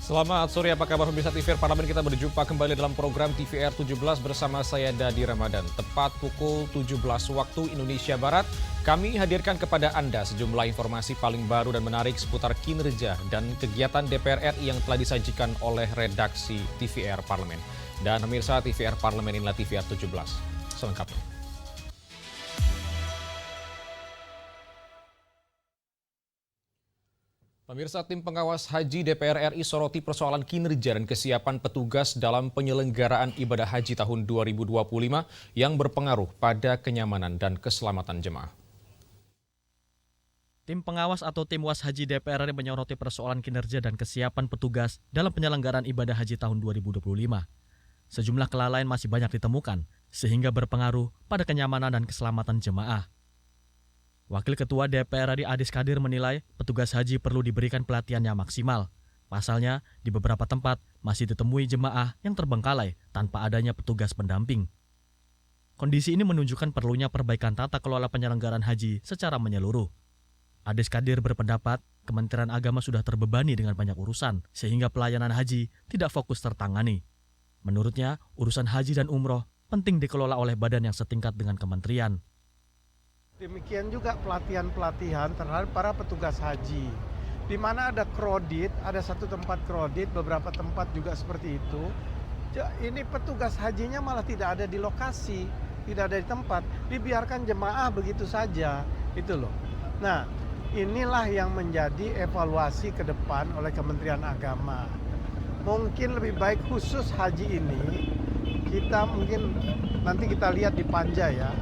Selamat sore, apa kabar pemirsa TVR Parlemen? Kita berjumpa kembali dalam program TVR 17 bersama saya Dadi Ramadan. Tepat pukul 17 waktu Indonesia Barat, kami hadirkan kepada Anda sejumlah informasi paling baru dan menarik seputar kinerja dan kegiatan DPR RI yang telah disajikan oleh redaksi TVR Parlemen. Dan pemirsa TVR Parlemen, inilah TVR 17 selengkapnya. Pemirsa, tim pengawas haji DPR RI soroti persoalan kinerja dan kesiapan petugas dalam penyelenggaraan ibadah haji tahun 2025 yang berpengaruh pada kenyamanan dan keselamatan jemaah. Tim pengawas atau tim was haji DPR RI menyoroti persoalan kinerja dan kesiapan petugas dalam penyelenggaraan ibadah haji tahun 2025. Sejumlah kelalaian masih banyak ditemukan, sehingga berpengaruh pada kenyamanan dan keselamatan jemaah. Wakil Ketua DPR RI Adis Kadir menilai petugas haji perlu diberikan pelatihan yang maksimal. Pasalnya, di beberapa tempat masih ditemui jemaah yang terbengkalai tanpa adanya petugas pendamping. Kondisi ini menunjukkan perlunya perbaikan tata kelola penyelenggaraan haji secara menyeluruh. Adis Kadir berpendapat Kementerian Agama sudah terbebani dengan banyak urusan, sehingga pelayanan haji tidak fokus tertangani. Menurutnya, urusan haji dan umroh penting dikelola oleh badan yang setingkat dengan kementerian. Demikian juga pelatihan-pelatihan terhadap para petugas haji. Di mana ada krodit, ada satu tempat krodit, beberapa tempat juga seperti itu. Ini petugas hajinya malah tidak ada di lokasi, tidak ada di tempat, dibiarkan jemaah begitu saja, itu loh. Nah, inilah yang menjadi evaluasi ke depan oleh Kementerian Agama. Mungkin lebih baik khusus haji ini, kita mungkin nanti kita lihat di Panja ya.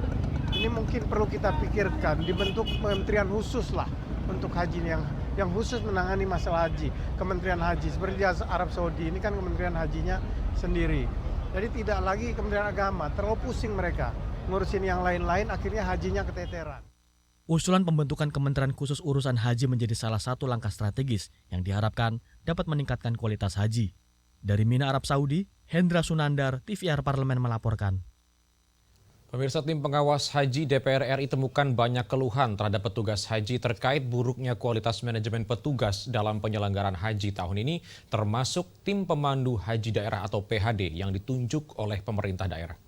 Ini mungkin perlu kita pikirkan, dibentuk kementerian khusus lah untuk haji yang khusus menangani masalah haji. Kementerian Haji, seperti di Arab Saudi, ini kan kementerian hajinya sendiri. Jadi tidak lagi Kementerian Agama, terlalu pusing mereka. Ngurusin yang lain-lain, akhirnya hajinya keteteran. Usulan pembentukan Kementerian Khusus Urusan Haji menjadi salah satu langkah strategis yang diharapkan dapat meningkatkan kualitas haji. Dari Mina, Arab Saudi, Hendra Sunandar, TVR Parlemen melaporkan. Pemirsa, tim pengawas haji DPR RI temukan banyak keluhan terhadap petugas haji terkait buruknya kualitas manajemen petugas dalam penyelenggaraan haji tahun ini, termasuk tim pemandu haji daerah atau PHD yang ditunjuk oleh pemerintah daerah.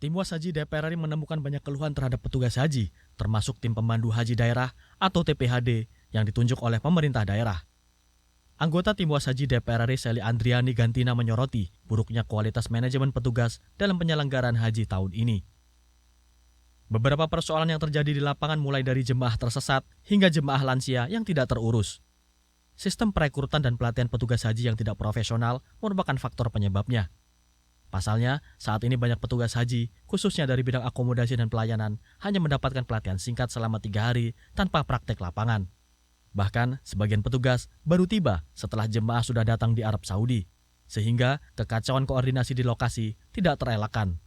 Tim was haji DPR RI menemukan banyak keluhan terhadap petugas haji, termasuk tim pemandu haji daerah atau TPHD yang ditunjuk oleh pemerintah daerah. Anggota tim was haji DPR RI Seli Andriani Gantina menyoroti buruknya kualitas manajemen petugas dalam penyelenggaraan haji tahun ini. Beberapa persoalan yang terjadi di lapangan mulai dari jemaah tersesat hingga jemaah lansia yang tidak terurus. Sistem perekrutan dan pelatihan petugas haji yang tidak profesional merupakan faktor penyebabnya. Pasalnya, saat ini banyak petugas haji, khususnya dari bidang akomodasi dan pelayanan, hanya mendapatkan pelatihan singkat selama 3 hari tanpa praktek lapangan. Bahkan, sebagian petugas baru tiba setelah jemaah sudah datang di Arab Saudi, sehingga kekacauan koordinasi di lokasi tidak terelakkan.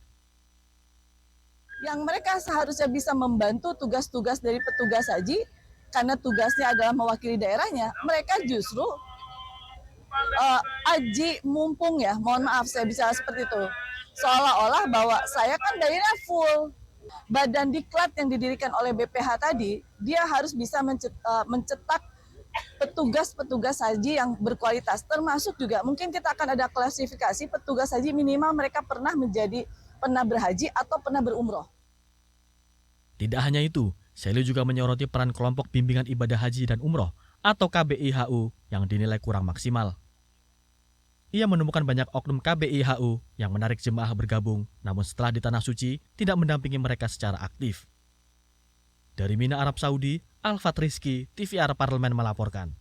Yang mereka seharusnya bisa membantu tugas-tugas dari petugas haji, karena tugasnya adalah mewakili daerahnya, mereka justru haji mumpung ya, mohon maaf saya bicara seperti itu. Seolah-olah bahwa saya kan daerah full. Badan diklat yang didirikan oleh BPH tadi, dia harus bisa mencetak petugas-petugas haji yang berkualitas. Termasuk juga mungkin kita akan ada klasifikasi petugas haji minimal mereka pernah berhaji atau pernah berumroh. Tidak hanya itu, Seli juga menyoroti peran kelompok bimbingan ibadah haji dan umroh atau KBIHU yang dinilai kurang maksimal. Ia menemukan banyak oknum KBIHU yang menarik jemaah bergabung, namun setelah di Tanah Suci tidak mendampingi mereka secara aktif. Dari Mina, Arab Saudi, Alfat Rizky, TVR Parlemen melaporkan.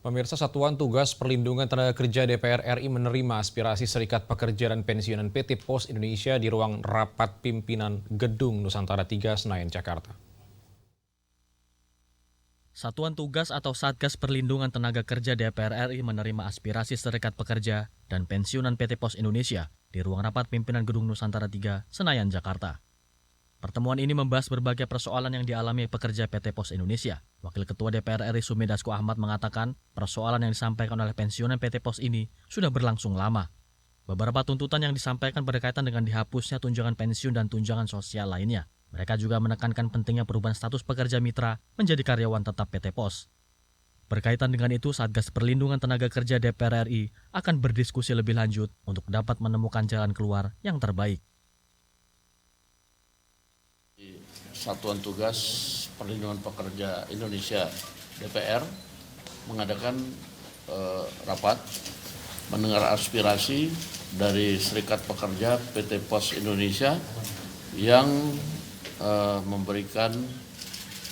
Pemirsa, Satuan Tugas Perlindungan Tenaga Kerja DPR RI menerima aspirasi Serikat Pekerja dan Pensiunan PT Pos Indonesia di ruang rapat pimpinan Gedung Nusantara 3 Senayan, Jakarta. Satuan Tugas atau Satgas Perlindungan Tenaga Kerja DPR RI menerima aspirasi Serikat Pekerja dan Pensiunan PT Pos Indonesia di ruang rapat pimpinan Gedung Nusantara 3, Senayan, Jakarta. Pertemuan ini membahas berbagai persoalan yang dialami pekerja PT Pos Indonesia. Wakil Ketua DPR RI Sumi Dasko Ahmad mengatakan persoalan yang disampaikan oleh pensiunan PT Pos ini sudah berlangsung lama. Beberapa tuntutan yang disampaikan berkaitan dengan dihapusnya tunjangan pensiun dan tunjangan sosial lainnya. Mereka juga menekankan pentingnya perubahan status pekerja mitra menjadi karyawan tetap PT Pos. Berkaitan dengan itu, Satgas Perlindungan Tenaga Kerja DPR RI akan berdiskusi lebih lanjut untuk dapat menemukan jalan keluar yang terbaik. Satuan Tugas Perlindungan Pekerja Indonesia DPR mengadakan rapat mendengar aspirasi dari Serikat Pekerja PT Pos Indonesia yang memberikan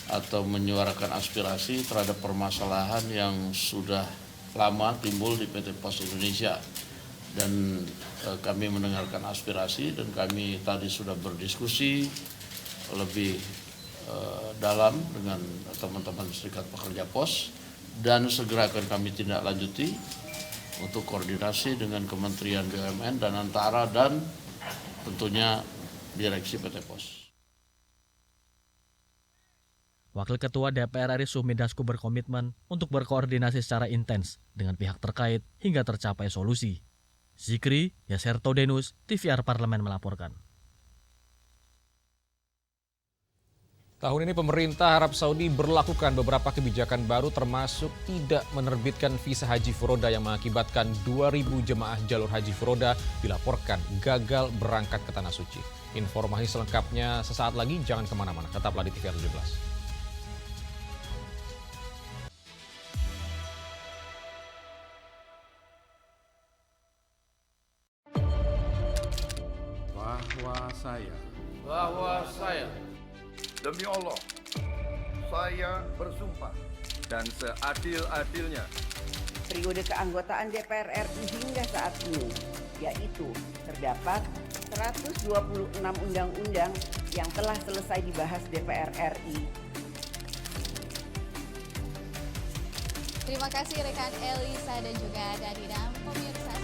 atau menyuarakan aspirasi terhadap permasalahan yang sudah lama timbul di PT Pos Indonesia. Dan kami mendengarkan aspirasi dan kami tadi sudah berdiskusi lebih dalam dengan teman-teman Serikat Pekerja Pos dan segera akan kami tindak lanjuti untuk koordinasi dengan Kementerian BUMN dan Antara dan tentunya Direksi PT Pos. Wakil Ketua DPR RI Sumi Dasko berkomitmen untuk berkoordinasi secara intens dengan pihak terkait hingga tercapai solusi. Zikri Yaserto Denus, TVR Parlemen melaporkan. Tahun ini pemerintah Arab Saudi berlakukan beberapa kebijakan baru termasuk tidak menerbitkan visa haji furoda yang mengakibatkan 2.000 jemaah jalur haji furoda dilaporkan gagal berangkat ke Tanah Suci. Informasi selengkapnya sesaat lagi, jangan kemana-mana, tetaplah di TVR 17. Bahwa saya demi Allah saya bersumpah dan seadil-adilnya periode keanggotaan DPR RI hingga saat ini, yaitu terdapat 126 undang-undang yang telah selesai dibahas DPR RI. Terima kasih rekan Elisa dan juga Danina. Pemirsa,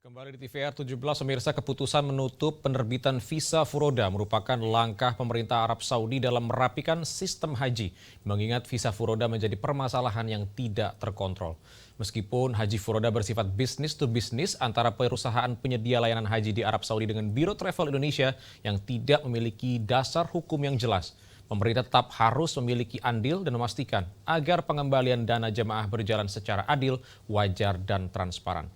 kembali di TVR 17, pemirsa, keputusan menutup penerbitan visa furoda merupakan langkah pemerintah Arab Saudi dalam merapikan sistem haji, mengingat visa furoda menjadi permasalahan yang tidak terkontrol. Meskipun haji furoda bersifat bisnis to bisnis antara perusahaan penyedia layanan haji di Arab Saudi dengan Biro Travel Indonesia yang tidak memiliki dasar hukum yang jelas, pemerintah tetap harus memiliki andil dan memastikan agar pengembalian dana jemaah berjalan secara adil, wajar, dan transparan.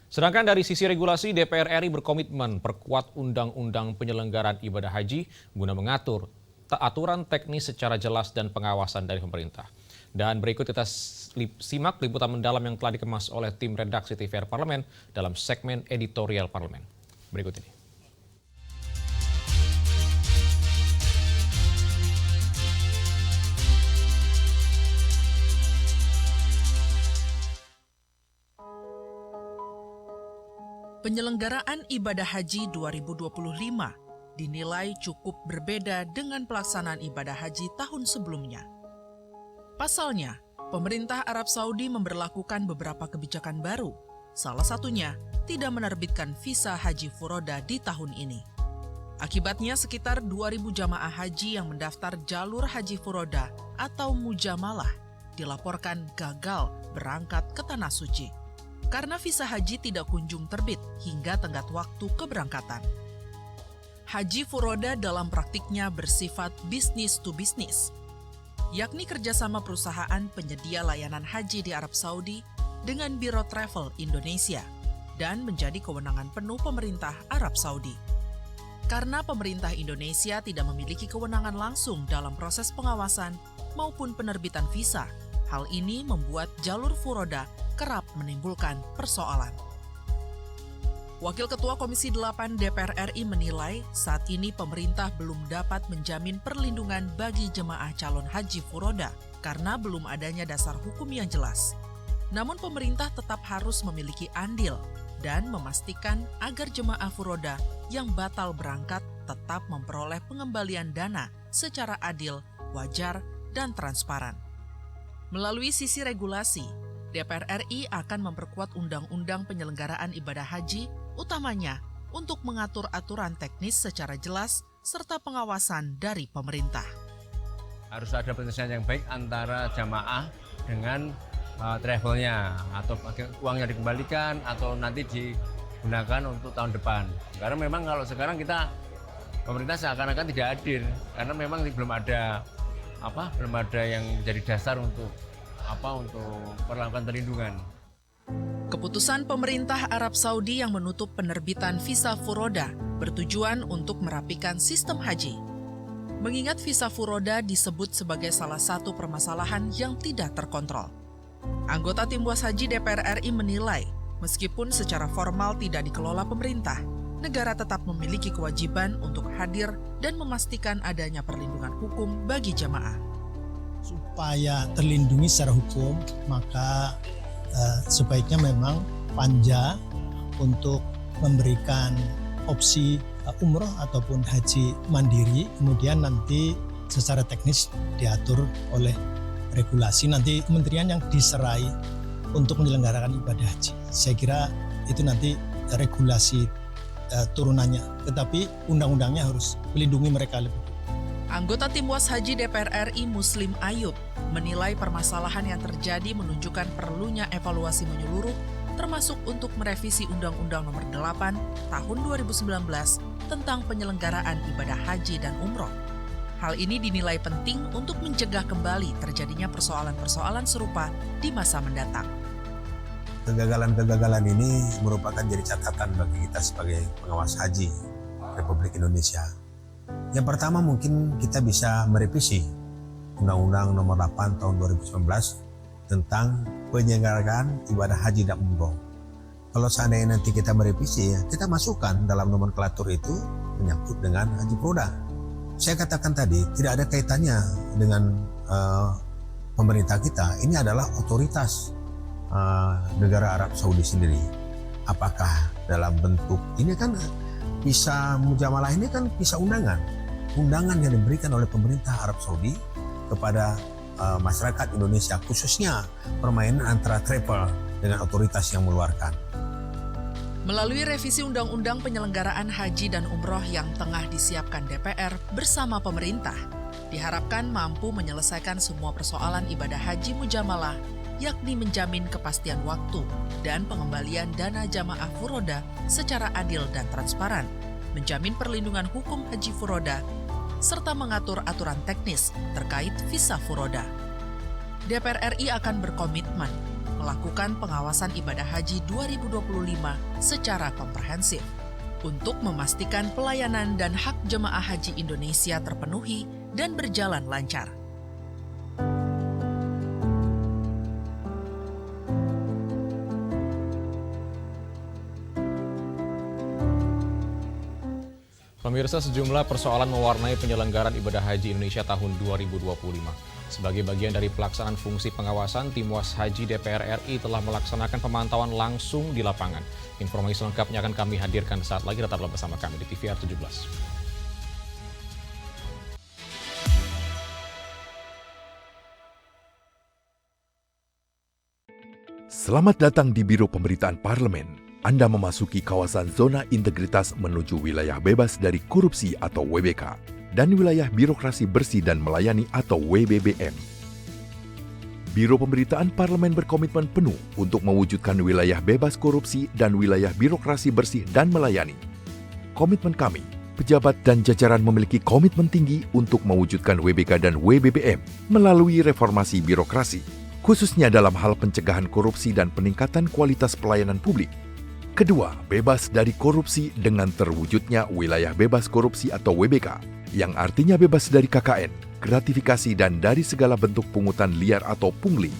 Sedangkan dari sisi regulasi, DPR RI berkomitmen perkuat undang-undang penyelenggaraan ibadah haji guna mengatur aturan teknis secara jelas dan pengawasan dari pemerintah. Dan berikut kita simak liputan mendalam yang telah dikemas oleh tim redaksi TVR Parlemen dalam segmen editorial Parlemen. Berikut ini. Penyelenggaraan ibadah haji 2025 dinilai cukup berbeda dengan pelaksanaan ibadah haji tahun sebelumnya. Pasalnya, pemerintah Arab Saudi memberlakukan beberapa kebijakan baru, salah satunya tidak menerbitkan visa haji furoda di tahun ini. Akibatnya sekitar 2.000 jamaah haji yang mendaftar jalur haji furoda atau mujamalah dilaporkan gagal berangkat ke Tanah Suci karena visa haji tidak kunjung terbit hingga tenggat waktu keberangkatan. Haji furoda dalam praktiknya bersifat bisnis to bisnis, yakni kerjasama perusahaan penyedia layanan haji di Arab Saudi dengan Biro Travel Indonesia dan menjadi kewenangan penuh pemerintah Arab Saudi. Karena pemerintah Indonesia tidak memiliki kewenangan langsung dalam proses pengawasan maupun penerbitan visa, hal ini membuat jalur furoda kerap menimbulkan persoalan. Wakil Ketua Komisi 8 DPR RI menilai saat ini pemerintah belum dapat menjamin perlindungan bagi jemaah calon haji furoda karena belum adanya dasar hukum yang jelas. Namun pemerintah tetap harus memiliki andil dan memastikan agar jemaah furoda yang batal berangkat tetap memperoleh pengembalian dana secara adil, wajar, dan transparan. Melalui sisi regulasi, DPR RI akan memperkuat undang-undang penyelenggaraan ibadah haji, utamanya untuk mengatur aturan teknis secara jelas serta pengawasan dari pemerintah. Harus ada penyelesaian yang baik antara jamaah dengan travelnya, atau uangnya dikembalikan atau nanti digunakan untuk tahun depan. Karena memang kalau sekarang pemerintah seakan-akan tidak hadir karena memang belum ada yang menjadi dasar untuk melakukan perlindungan. Keputusan pemerintah Arab Saudi yang menutup penerbitan visa furoda bertujuan untuk merapikan sistem haji. Mengingat visa furoda disebut sebagai salah satu permasalahan yang tidak terkontrol. Anggota Tim Was Haji DPR RI menilai, meskipun secara formal tidak dikelola pemerintah, negara tetap memiliki kewajiban untuk hadir dan memastikan adanya perlindungan hukum bagi jamaah. Supaya terlindungi secara hukum, maka sebaiknya memang panja untuk memberikan opsi umroh ataupun haji mandiri, kemudian nanti secara teknis diatur oleh regulasi, nanti kementerian yang diserai untuk menyelenggarakan ibadah haji. Saya kira itu nanti regulasi turunannya, tetapi undang-undangnya harus melindungi mereka lebih. Anggota Tim Was Haji DPR RI Muslim Ayub menilai permasalahan yang terjadi menunjukkan perlunya evaluasi menyeluruh, termasuk untuk merevisi Undang-Undang Nomor 8 Tahun 2019 tentang penyelenggaraan ibadah haji dan umroh. Hal ini dinilai penting untuk mencegah kembali terjadinya persoalan-persoalan serupa di masa mendatang. Kegagalan-kegagalan ini merupakan jadi catatan bagi kita sebagai pengawas haji Republik Indonesia. Yang pertama mungkin kita bisa merevisi Undang-Undang Nomor 8 Tahun 2019 tentang penyelenggaraan ibadah haji dan umroh. Kalau seandainya nanti kita merevisi, kita masukkan dalam nomenklatur itu menyangkut dengan haji furoda. Saya katakan tadi, tidak ada kaitannya dengan pemerintah kita. Ini adalah otoritas negara Arab Saudi sendiri. Apakah dalam bentuk, ini kan visa mujamalah ini kan visa undangan yang diberikan oleh pemerintah Arab Saudi kepada masyarakat Indonesia, khususnya permainan antara travel dengan otoritas yang mengeluarkan. Melalui revisi Undang-Undang Penyelenggaraan Haji dan Umroh yang tengah disiapkan DPR bersama pemerintah, diharapkan mampu menyelesaikan semua persoalan ibadah haji mujamalah, yakni menjamin kepastian waktu dan pengembalian dana jamaah furoda secara adil dan transparan, menjamin perlindungan hukum haji furoda, serta mengatur aturan teknis terkait visa furoda. DPR RI akan berkomitmen melakukan pengawasan ibadah haji 2025 secara komprehensif untuk memastikan pelayanan dan hak jemaah haji Indonesia terpenuhi dan berjalan lancar. Pemirsa, sejumlah persoalan mewarnai penyelenggaraan ibadah haji Indonesia tahun 2025. Sebagai bagian dari pelaksanaan fungsi pengawasan, Tim Was Haji DPR RI telah melaksanakan pemantauan langsung di lapangan. Informasi lengkapnya akan kami hadirkan saat lagi, tetaplah bersama kami di TVR 17. Selamat datang di Biro Pemberitaan Parlemen. Anda memasuki kawasan zona integritas menuju wilayah bebas dari korupsi atau WBK dan wilayah birokrasi bersih dan melayani atau WBBM. Biro Pemberitaan Parlemen berkomitmen penuh untuk mewujudkan wilayah bebas korupsi dan wilayah birokrasi bersih dan melayani. Komitmen kami, pejabat dan jajaran memiliki komitmen tinggi untuk mewujudkan WBK dan WBBM melalui reformasi birokrasi, khususnya dalam hal pencegahan korupsi dan peningkatan kualitas pelayanan publik. Kedua, bebas dari korupsi dengan terwujudnya wilayah bebas korupsi atau WBK, yang artinya bebas dari KKN, gratifikasi dan dari segala bentuk pungutan liar atau pungli.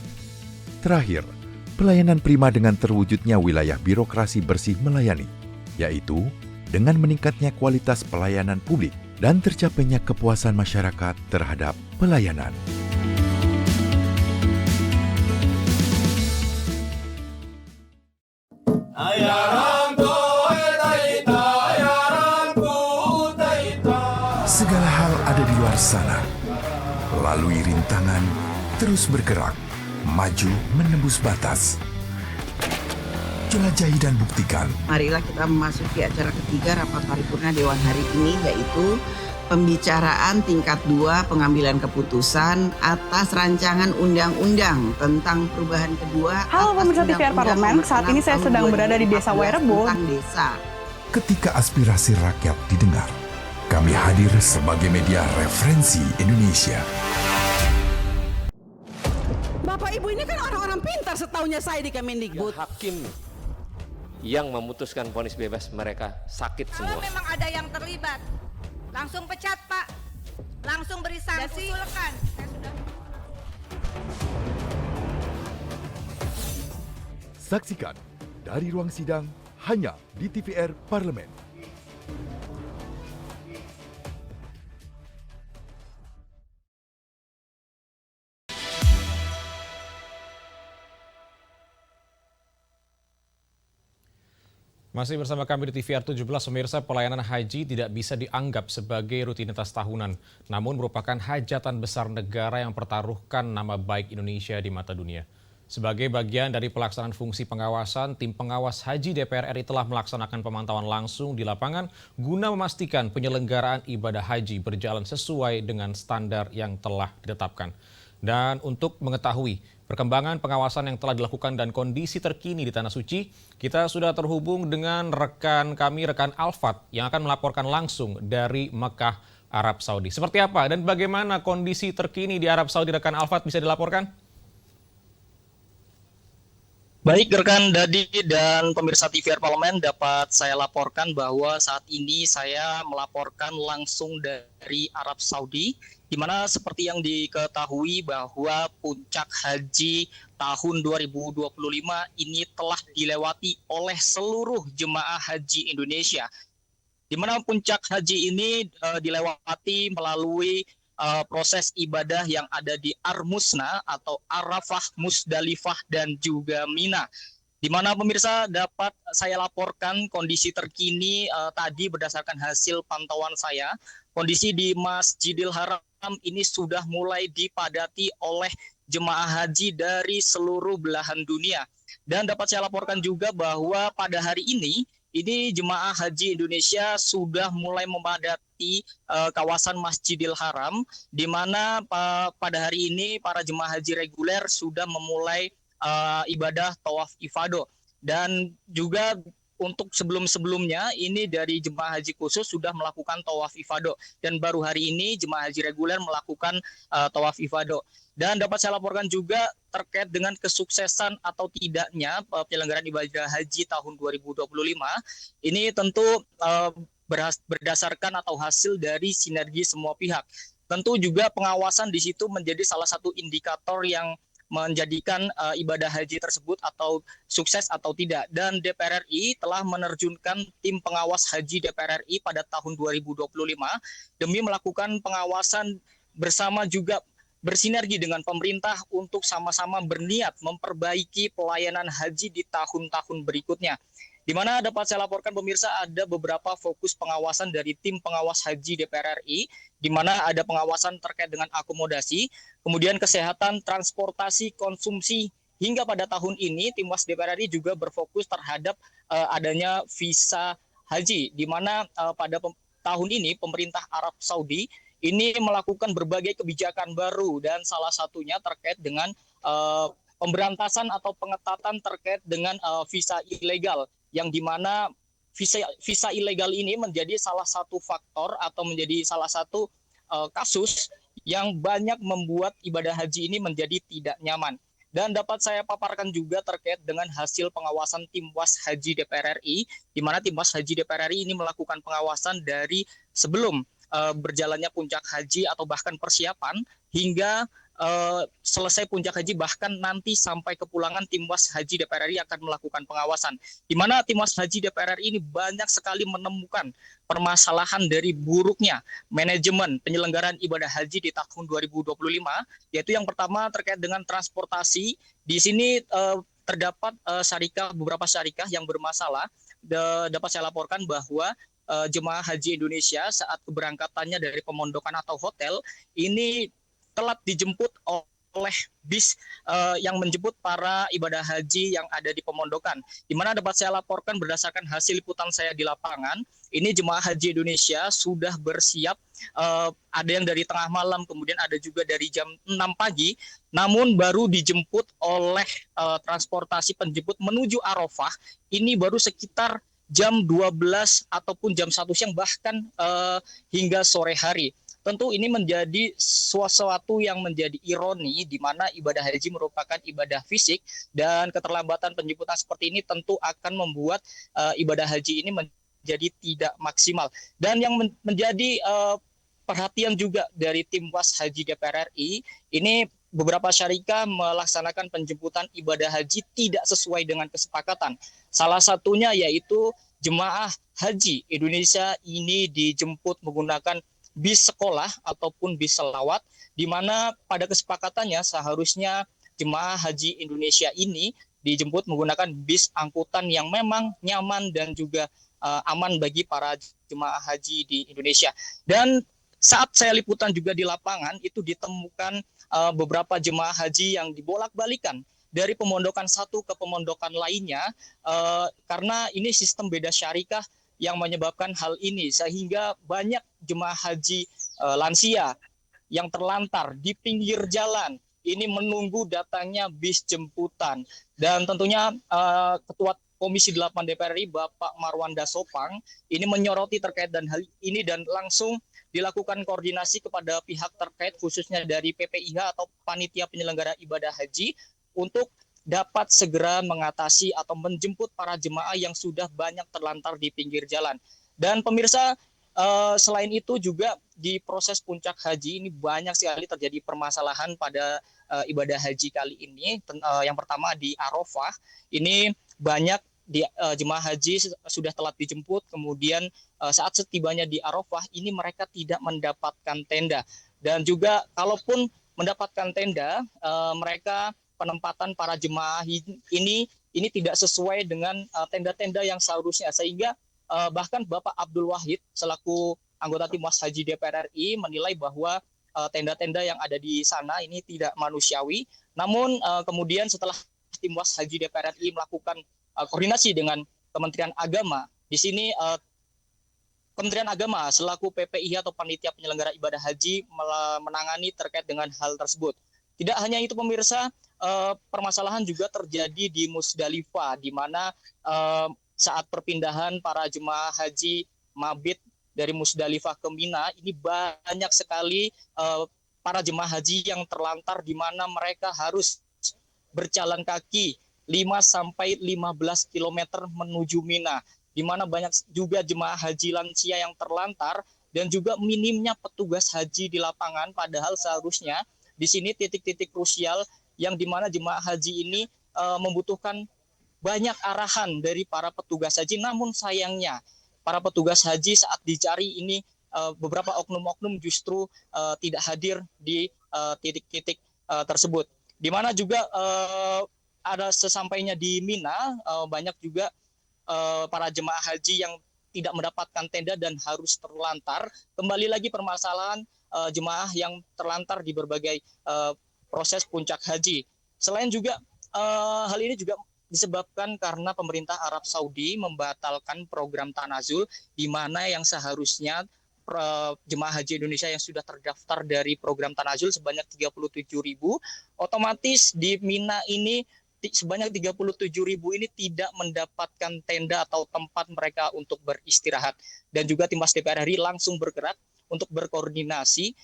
Terakhir, pelayanan prima dengan terwujudnya wilayah birokrasi bersih melayani, yaitu dengan meningkatnya kualitas pelayanan publik dan tercapainya kepuasan masyarakat terhadap pelayanan. Segala hal ada di luar sana. Lalui rintangan, terus bergerak, maju menembus batas. Jelajahi dan buktikan. Marilah kita memasuki acara ketiga rapat paripurna Dewan hari ini, yaitu pembicaraan tingkat 2 pengambilan keputusan atas rancangan undang-undang tentang perubahan kedua. Halo pemirsa TVR Parlemen, saat ini saya sedang berada di Desa Wairebo. Ketika aspirasi rakyat didengar, kami hadir sebagai media referensi Indonesia. Bapak Ibu ini kan orang-orang pintar setaunya saya di Kemendikbud. Hakim yang memutuskan vonis bebas mereka sakit semua. Kalau memang ada yang terlibat, langsung pecat Pak, langsung beri sanksi. Usulkan. Saksikan dari ruang sidang hanya di TVR Parlemen. Masih bersama kami di TVR 17, pemirsa, pelayanan haji tidak bisa dianggap sebagai rutinitas tahunan, namun merupakan hajatan besar negara yang pertaruhkan nama baik Indonesia di mata dunia. Sebagai bagian dari pelaksanaan fungsi pengawasan, Tim Pengawas Haji DPR RI telah melaksanakan pemantauan langsung di lapangan guna memastikan penyelenggaraan ibadah haji berjalan sesuai dengan standar yang telah ditetapkan. Dan untuk mengetahui perkembangan pengawasan yang telah dilakukan dan kondisi terkini di Tanah Suci, kita sudah terhubung dengan rekan kami, rekan Alfat, yang akan melaporkan langsung dari Mekah, Arab Saudi. Seperti apa dan bagaimana kondisi terkini di Arab Saudi, rekan Alfat, bisa dilaporkan? Baik, rekan Dadi dan pemirsa TVR Parlemen, dapat saya laporkan bahwa saat ini saya melaporkan langsung dari Arab Saudi, di mana seperti yang diketahui bahwa puncak haji tahun 2025 ini telah dilewati oleh seluruh jemaah haji Indonesia. Di mana puncak haji ini dilewati melalui proses ibadah yang ada di Ar-Musna atau Arafah, Musdalifah, dan juga Mina. Di mana pemirsa dapat saya laporkan kondisi terkini tadi berdasarkan hasil pantauan saya. Kondisi di Masjidil Haram ini sudah mulai dipadati oleh jemaah haji dari seluruh belahan dunia. Dan dapat saya laporkan juga bahwa pada hari ini jemaah haji Indonesia sudah mulai memadati kawasan Masjidil Haram, di mana pada hari ini para jemaah haji reguler sudah memulai ibadah tawaf ifadah. Dan juga untuk sebelum-sebelumnya ini dari jemaah haji khusus sudah melakukan tawaf ifadah, dan baru hari ini jemaah haji reguler melakukan tawaf ifadah. Dan dapat saya laporkan juga terkait dengan kesuksesan atau tidaknya penyelenggaraan ibadah haji tahun 2025. Ini tentu berdasarkan atau hasil dari sinergi semua pihak. Tentu juga pengawasan di situ menjadi salah satu indikator yang menjadikan ibadah haji tersebut atau sukses atau tidak. Dan DPR RI telah menerjunkan tim pengawas haji DPR RI pada tahun 2025 demi melakukan pengawasan bersama juga bersinergi dengan pemerintah untuk sama-sama berniat memperbaiki pelayanan haji di tahun-tahun berikutnya. Di mana dapat saya laporkan pemirsa ada beberapa fokus pengawasan dari tim pengawas haji DPR RI, di mana ada pengawasan terkait dengan akomodasi, kemudian kesehatan, transportasi, konsumsi, hingga pada tahun ini Timwas DPR RI juga berfokus terhadap adanya visa haji, di mana pada tahun ini pemerintah Arab Saudi ini melakukan berbagai kebijakan baru dan salah satunya terkait dengan pemberantasan atau pengetatan terkait dengan visa ilegal, yang dimana visa ilegal ini menjadi salah satu faktor atau menjadi salah satu kasus yang banyak membuat ibadah haji ini menjadi tidak nyaman. Dan dapat saya paparkan juga terkait dengan hasil pengawasan Timwas Haji DPR RI, di mana Timwas Haji DPR RI ini melakukan pengawasan dari sebelum berjalannya puncak haji atau bahkan persiapan hingga selesai puncak haji, bahkan nanti sampai kepulangan Timwas Haji DPR RI akan melakukan pengawasan. Di mana Timwas Haji DPR RI ini banyak sekali menemukan permasalahan dari buruknya manajemen penyelenggaraan ibadah haji di tahun 2025, yaitu yang pertama terkait dengan transportasi. Di sini terdapat beberapa syarikah yang bermasalah. Dapat saya laporkan bahwa jemaah haji Indonesia saat keberangkatannya dari pemondokan atau hotel ini telat dijemput oleh bis yang menjemput para ibadah haji yang ada di pemondokan. Di mana dapat saya laporkan berdasarkan hasil liputan saya di lapangan, ini jemaah haji Indonesia sudah bersiap, ada yang dari tengah malam, kemudian ada juga dari jam 6 pagi, namun baru dijemput oleh transportasi penjemput menuju Arafah, ini baru sekitar jam 12 ataupun jam 1 siang, bahkan hingga sore hari. Tentu ini menjadi sesuatu yang menjadi ironi, di mana ibadah haji merupakan ibadah fisik dan keterlambatan penjemputan seperti ini tentu akan membuat ibadah haji ini menjadi tidak maksimal. Dan yang menjadi perhatian juga dari Timwas Haji DPR RI, ini beberapa syarikah melaksanakan penjemputan ibadah haji tidak sesuai dengan kesepakatan. Salah satunya yaitu jemaah haji Indonesia ini dijemput menggunakan bis sekolah ataupun bis selawat, di mana pada kesepakatannya seharusnya jemaah haji Indonesia ini dijemput menggunakan bis angkutan yang memang nyaman dan juga aman bagi para jemaah haji di Indonesia. Dan saat saya liputan juga di lapangan, itu ditemukan beberapa jemaah haji yang dibolak-balikan dari pemondokan satu ke pemondokan lainnya, karena ini sistem beda syarikah yang menyebabkan hal ini, sehingga banyak jemaah haji lansia yang terlantar di pinggir jalan ini menunggu datangnya bis jemputan. Dan tentunya Ketua Komisi 8 DPR RI Bapak Marwanda Sopang ini menyoroti terkait dan hal ini dan langsung dilakukan koordinasi kepada pihak terkait, khususnya dari PPIH atau Panitia Penyelenggara Ibadah Haji, untuk dapat segera mengatasi atau menjemput para jemaah yang sudah banyak terlantar di pinggir jalan. Dan pemirsa, selain itu juga di proses puncak haji ini banyak sekali terjadi permasalahan pada ibadah haji kali ini. Yang pertama di Arafah, ini banyak jemaah haji sudah telat dijemput, kemudian saat setibanya di Arafah ini mereka tidak mendapatkan tenda. Dan juga kalaupun mendapatkan tenda, mereka penempatan para jemaah ini tidak sesuai dengan tenda-tenda yang seharusnya, sehingga bahkan Bapak Abdul Wahid selaku anggota Timwas Haji DPR RI menilai bahwa tenda-tenda yang ada di sana ini tidak manusiawi. Namun kemudian setelah Timwas Haji DPR RI melakukan koordinasi dengan Kementerian Agama, di sini Kementerian Agama selaku PPIH atau Panitia Penyelenggara Ibadah Haji menangani terkait dengan hal tersebut. Tidak hanya itu pemirsa, permasalahan juga terjadi di Musdalifah, di mana saat perpindahan para jemaah haji mabit dari Musdalifah ke Mina, ini banyak sekali para jemaah haji yang terlantar, di mana mereka harus berjalan kaki 5-15 km menuju Mina, di mana banyak juga jemaah haji lansia yang terlantar, dan juga minimnya petugas haji di lapangan, padahal seharusnya di sini titik-titik krusial yang dimana jemaah haji ini membutuhkan banyak arahan dari para petugas haji. Namun sayangnya para petugas haji saat dicari ini beberapa oknum-oknum justru tidak hadir di titik-titik tersebut. Di mana juga ada sesampainya di Mina, banyak juga para jemaah haji yang tidak mendapatkan tenda dan harus terlantar. Kembali lagi permasalahan jemaah yang terlantar di berbagai proses puncak haji. Selain juga hal ini juga disebabkan karena pemerintah Arab Saudi membatalkan program Tanazul, di mana yang seharusnya jemaah haji Indonesia yang sudah terdaftar dari program Tanazul sebanyak 37.000, otomatis di Mina ini sebanyak 37.000 ini tidak mendapatkan tenda atau tempat mereka untuk beristirahat. Dan juga Timnas DPR RI langsung bergerak untuk berkoordinasi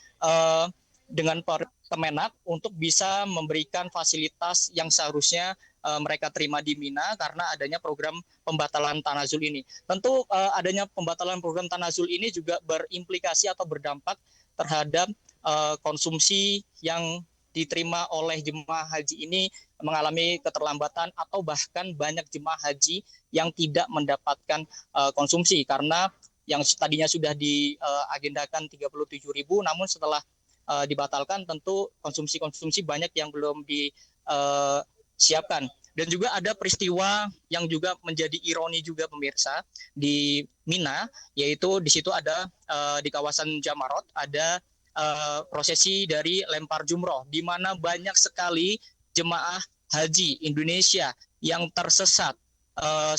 dengan Kemenak untuk bisa memberikan fasilitas yang seharusnya mereka terima di Mina karena adanya program pembatalan Tanazul ini. Tentu adanya pembatalan program Tanazul ini juga berimplikasi atau berdampak terhadap konsumsi yang diterima oleh jemaah haji ini mengalami keterlambatan atau bahkan banyak jemaah haji yang tidak mendapatkan konsumsi karena yang tadinya sudah diagendakan 37.000, namun setelah dibatalkan tentu konsumsi banyak yang belum disiapkan. Dan juga ada peristiwa yang juga menjadi ironi juga pemirsa di Mina, yaitu di situ ada di kawasan Jamarot ada prosesi dari lempar jumroh, di mana banyak sekali jemaah haji Indonesia yang tersesat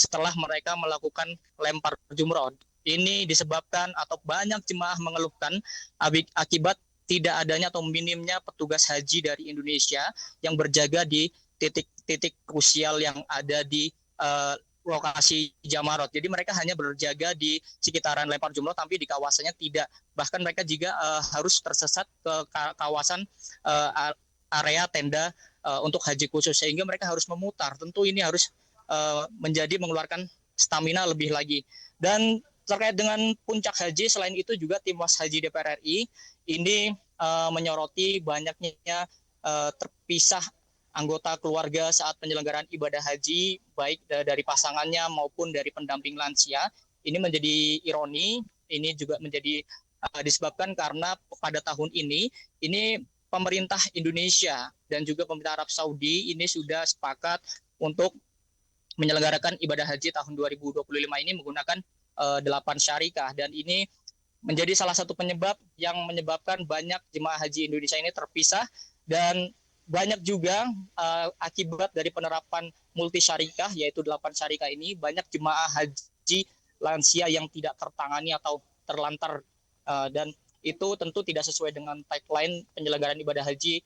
setelah mereka melakukan lempar jumroh. Ini disebabkan atau banyak jemaah mengeluhkan akibat tidak adanya atau minimnya petugas haji dari Indonesia yang berjaga di titik-titik krusial yang ada di lokasi Jamarot. Jadi mereka hanya berjaga di sekitaran lempar jumroh, tapi di kawasannya tidak. Bahkan mereka juga harus tersesat ke kawasan area tenda untuk haji khusus, sehingga mereka harus memutar. Tentu ini harus mengeluarkan stamina lebih lagi. Dan terkait dengan puncak haji, selain itu juga Timnas Haji DPR RI ini menyoroti banyaknya terpisah anggota keluarga saat penyelenggaraan ibadah haji, baik dari pasangannya maupun dari pendamping lansia. Ini menjadi ironi, ini juga menjadi disebabkan karena pada tahun ini pemerintah Indonesia dan juga pemerintah Arab Saudi ini sudah sepakat untuk menyelenggarakan ibadah haji tahun 2025 ini menggunakan 8 syarikah, dan ini menjadi salah satu penyebab yang menyebabkan banyak jemaah haji Indonesia ini terpisah, dan banyak juga akibat dari penerapan multi syarikah yaitu 8 syarikah ini, banyak jemaah haji lansia yang tidak tertangani atau terlantar, dan itu tentu tidak sesuai dengan tagline penyelenggaraan ibadah haji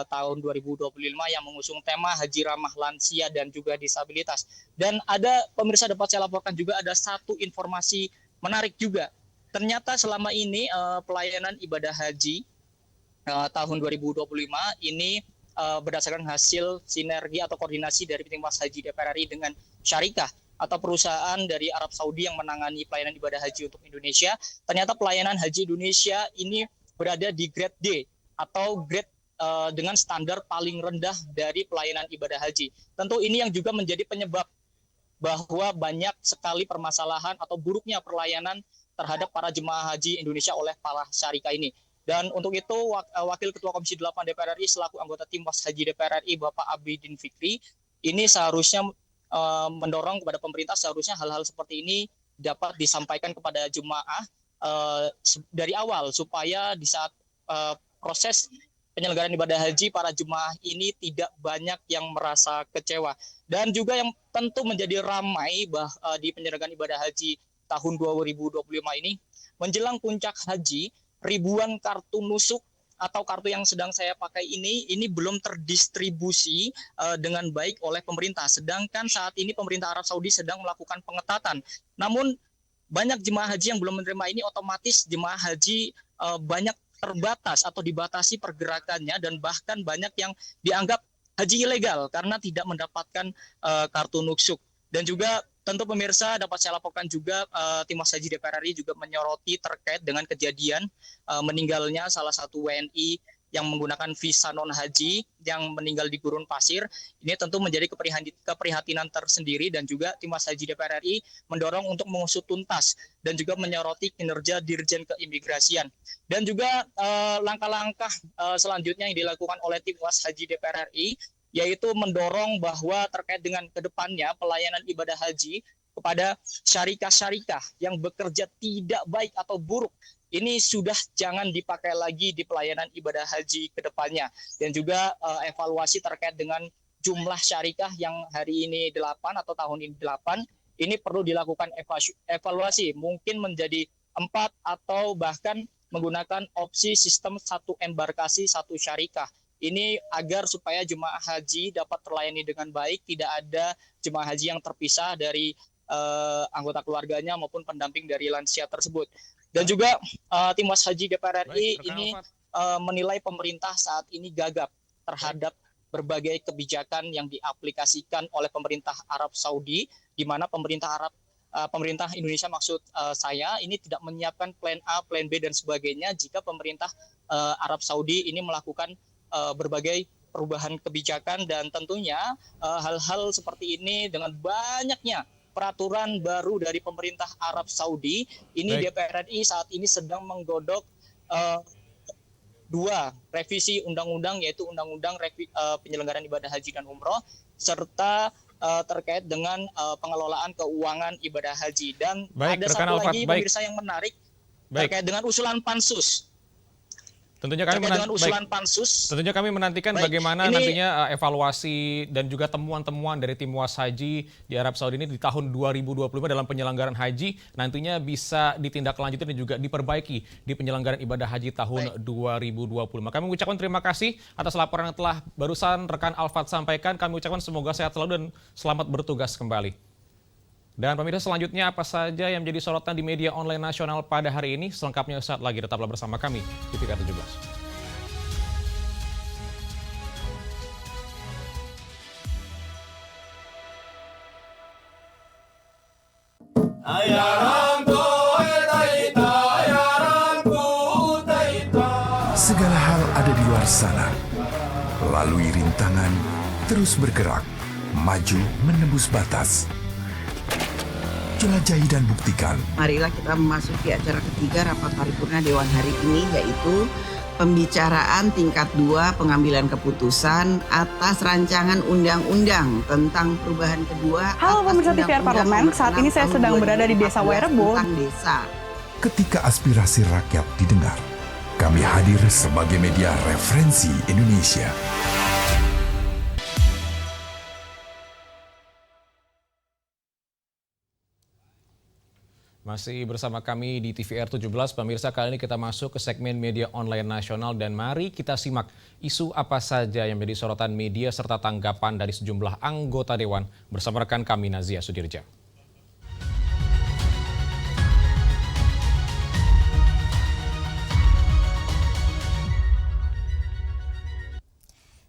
tahun 2025 yang mengusung tema Haji Ramah Lansia dan juga Disabilitas. Dan ada pemirsa dapat saya laporkan juga ada satu informasi menarik juga. Ternyata selama ini pelayanan ibadah haji tahun 2025 ini berdasarkan hasil sinergi atau koordinasi dari Timnas Haji DPR RI dengan syarikah atau perusahaan dari Arab Saudi yang menangani pelayanan ibadah haji untuk Indonesia. Ternyata pelayanan haji Indonesia ini berada di grade D atau grade dengan standar paling rendah dari pelayanan ibadah haji. Tentu ini yang juga menjadi penyebab bahwa banyak sekali permasalahan atau buruknya pelayanan terhadap para jemaah haji Indonesia oleh para syarikah ini. Dan untuk itu Wakil Ketua Komisi 8 DPR RI selaku anggota Timnas Haji DPR RI Bapak Abidin Fikri ini seharusnya mendorong kepada pemerintah seharusnya hal-hal seperti ini dapat disampaikan kepada jemaah dari awal supaya di saat proses penyelenggaraan ibadah haji para jemaah ini tidak banyak yang merasa kecewa. Dan juga yang tentu menjadi ramai di penyelenggaraan ibadah haji tahun 2025 ini menjelang puncak haji, ribuan kartu nusuk atau kartu yang sedang saya pakai ini belum terdistribusi dengan baik oleh pemerintah. Sedangkan saat ini pemerintah Arab Saudi sedang melakukan pengetatan. Namun banyak jemaah haji yang belum menerima ini, otomatis jemaah haji banyak terbatas atau dibatasi pergerakannya, dan bahkan banyak yang dianggap haji ilegal karena tidak mendapatkan kartu nusuk. Dan juga tentu pemirsa dapat saya laporkan juga Timnas Haji DPR RI juga menyoroti terkait dengan kejadian meninggalnya salah satu WNI yang menggunakan visa non-haji yang meninggal di gurun pasir. Ini tentu menjadi keprihatinan tersendiri dan juga Tim Humas Haji DPR RI mendorong untuk mengusut tuntas dan juga menyoroti kinerja Dirjen Keimigrasian. Dan juga langkah-langkah selanjutnya yang dilakukan oleh Tim Humas Haji DPR RI yaitu mendorong bahwa terkait dengan kedepannya pelayanan ibadah haji kepada syarikah-syarikah yang bekerja tidak baik atau buruk, ini sudah jangan dipakai lagi di pelayanan ibadah haji ke depannya. Dan juga evaluasi terkait dengan jumlah syarikah yang hari ini 8 atau tahun ini 8, ini perlu dilakukan evaluasi, mungkin menjadi 4 atau bahkan menggunakan opsi sistem satu embarkasi, satu syarikah. Ini agar supaya jemaah haji dapat terlayani dengan baik, tidak ada jemaah haji yang terpisah dari anggota keluarganya maupun pendamping dari lansia tersebut. Dan juga Tim Humas Haji DPR RI ini menilai pemerintah saat ini gagap terhadap berbagai kebijakan yang diaplikasikan oleh pemerintah Arab Saudi, di mana pemerintah Indonesia maksud saya ini tidak menyiapkan plan A, plan B dan sebagainya jika pemerintah Arab Saudi ini melakukan berbagai perubahan kebijakan. Dan tentunya hal-hal seperti ini dengan banyaknya peraturan baru dari pemerintah Arab Saudi, ini DPR RI saat ini sedang menggodok 2 revisi undang-undang, yaitu Undang-Undang Penyelenggaraan Ibadah Haji dan Umroh, serta terkait dengan pengelolaan keuangan ibadah haji. Dan ada satu lagi pemirsa yang menarik terkait dengan usulan pansus. Tentunya kami menantikan bagaimana nantinya evaluasi dan juga temuan-temuan dari Tim Humas Haji di Arab Saudi ini di tahun 2025 dalam penyelenggaraan haji nantinya bisa ditindaklanjuti dan juga diperbaiki di penyelenggaraan ibadah haji tahun 2025. Kami mengucapkan terima kasih atas laporan yang telah barusan rekan Alfat sampaikan. Kami ucapkan semoga sehat selalu dan selamat bertugas kembali. Dan pemirsa, selanjutnya apa saja yang menjadi sorotan di media online nasional pada hari ini? Selengkapnya saat lagi, tetaplah bersama kami di TVR 17. Segala hal ada di luar sana. Lalui rintangan, terus bergerak, maju menembus batas. Jelajahi dan buktikan. Marilah kita memasuki acara ketiga rapat paripurna Dewan hari ini, yaitu pembicaraan tingkat 2 pengambilan keputusan atas rancangan undang-undang tentang perubahan kedua. Halo pemirsa TVR Parlemen, saat ini saya sedang berada di Desa Wairebo. Ketika aspirasi rakyat didengar, kami hadir sebagai media referensi Indonesia. Masih bersama kami di TVR 17, pemirsa, kali ini kita masuk ke segmen media online nasional dan mari kita simak isu apa saja yang menjadi sorotan media serta tanggapan dari sejumlah anggota Dewan bersama rekan kami Nazia Sudirja.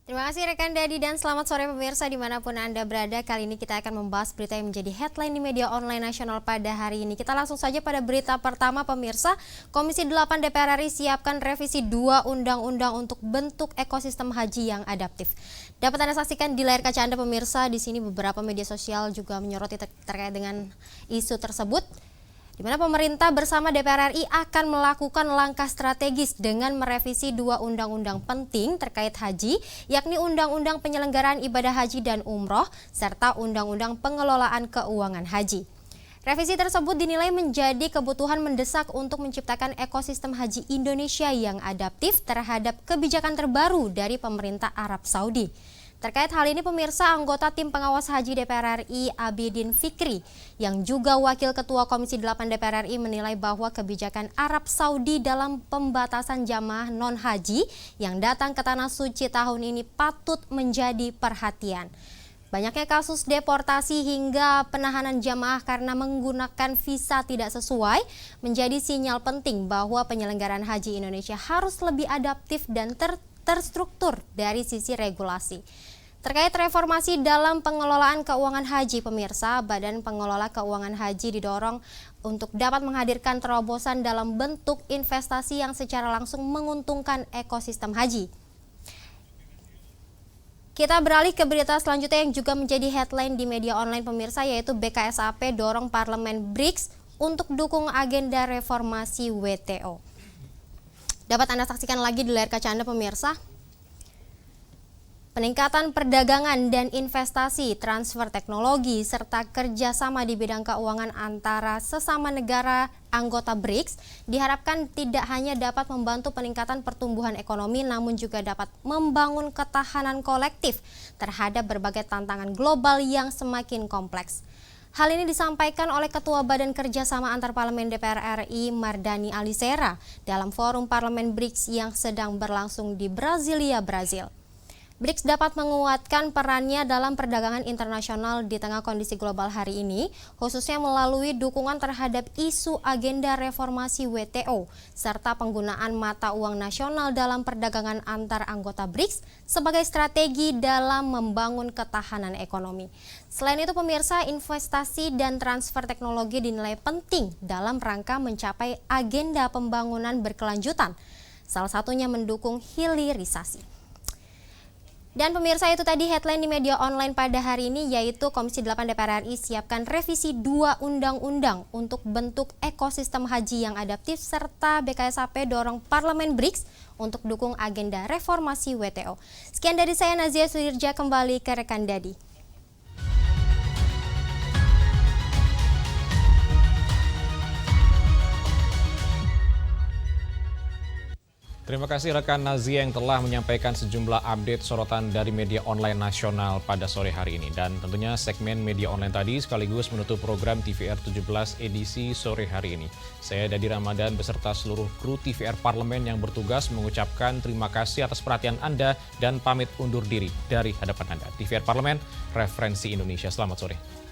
Terima kasih rekan Dadi dan selamat sore pemirsa dimanapun Anda berada. Kali ini kita akan membahas berita yang menjadi headline di media online nasional pada hari ini. Kita langsung saja pada berita pertama pemirsa. Komisi 8 DPR RI siapkan revisi 2 undang-undang untuk bentuk ekosistem haji yang adaptif. Dapat Anda saksikan di layar kaca Anda pemirsa, di sini beberapa media sosial juga menyoroti terkait dengan isu tersebut, di mana pemerintah bersama DPR RI akan melakukan langkah strategis dengan merevisi 2 undang-undang penting terkait haji, yakni Undang-Undang Penyelenggaraan Ibadah Haji dan Umroh, serta Undang-Undang Pengelolaan Keuangan Haji. Revisi tersebut dinilai menjadi kebutuhan mendesak untuk menciptakan ekosistem haji Indonesia yang adaptif terhadap kebijakan terbaru dari pemerintah Arab Saudi. Terkait hal ini pemirsa, anggota Tim Pengawas Haji DPR RI Abidin Fikri yang juga Wakil Ketua Komisi 8 DPR RI menilai bahwa kebijakan Arab Saudi dalam pembatasan jamaah non-haji yang datang ke Tanah Suci tahun ini patut menjadi perhatian. Banyaknya kasus deportasi hingga penahanan jamaah karena menggunakan visa tidak sesuai menjadi sinyal penting bahwa penyelenggaraan haji Indonesia harus lebih adaptif dan terstruktur dari sisi regulasi. Terkait reformasi dalam pengelolaan keuangan haji pemirsa, Badan Pengelola Keuangan Haji didorong untuk dapat menghadirkan terobosan dalam bentuk investasi yang secara langsung menguntungkan ekosistem haji. Kita beralih ke berita selanjutnya yang juga menjadi headline di media online pemirsa, yaitu BKSAP dorong Parlemen BRICS untuk dukung agenda reformasi WTO. Dapat Anda saksikan lagi di layar kaca Anda pemirsa. Peningkatan perdagangan dan investasi, transfer teknologi, serta kerjasama di bidang keuangan antara sesama negara anggota BRICS diharapkan tidak hanya dapat membantu peningkatan pertumbuhan ekonomi, namun juga dapat membangun ketahanan kolektif terhadap berbagai tantangan global yang semakin kompleks. Hal ini disampaikan oleh Ketua Badan Kerjasama Antarparlemen DPR RI Mardani Alisera dalam forum Parlemen BRICS yang sedang berlangsung di Brasilia, Brazil. BRICS dapat menguatkan perannya dalam perdagangan internasional di tengah kondisi global hari ini, khususnya melalui dukungan terhadap isu agenda reformasi WTO, serta penggunaan mata uang nasional dalam perdagangan antar anggota BRICS sebagai strategi dalam membangun ketahanan ekonomi. Selain itu pemirsa, investasi dan transfer teknologi dinilai penting dalam rangka mencapai agenda pembangunan berkelanjutan, salah satunya mendukung hilirisasi. Dan pemirsa, itu tadi headline di media online pada hari ini, yaitu Komisi 8 DPR RI siapkan revisi 2 undang-undang untuk bentuk ekosistem haji yang adaptif, serta BKSAP dorong Parlemen BRICS untuk dukung agenda reformasi WTO. Sekian dari saya, Nazia Sudirja, kembali ke rekan Dadi. Terima kasih rekan Nazia yang telah menyampaikan sejumlah update sorotan dari media online nasional pada sore hari ini. Dan tentunya segmen media online tadi sekaligus menutup program TVR 17 edisi sore hari ini. Saya Dadi Ramadan beserta seluruh kru TVR Parlemen yang bertugas mengucapkan terima kasih atas perhatian Anda dan pamit undur diri dari hadapan Anda. TVR Parlemen, referensi Indonesia. Selamat sore.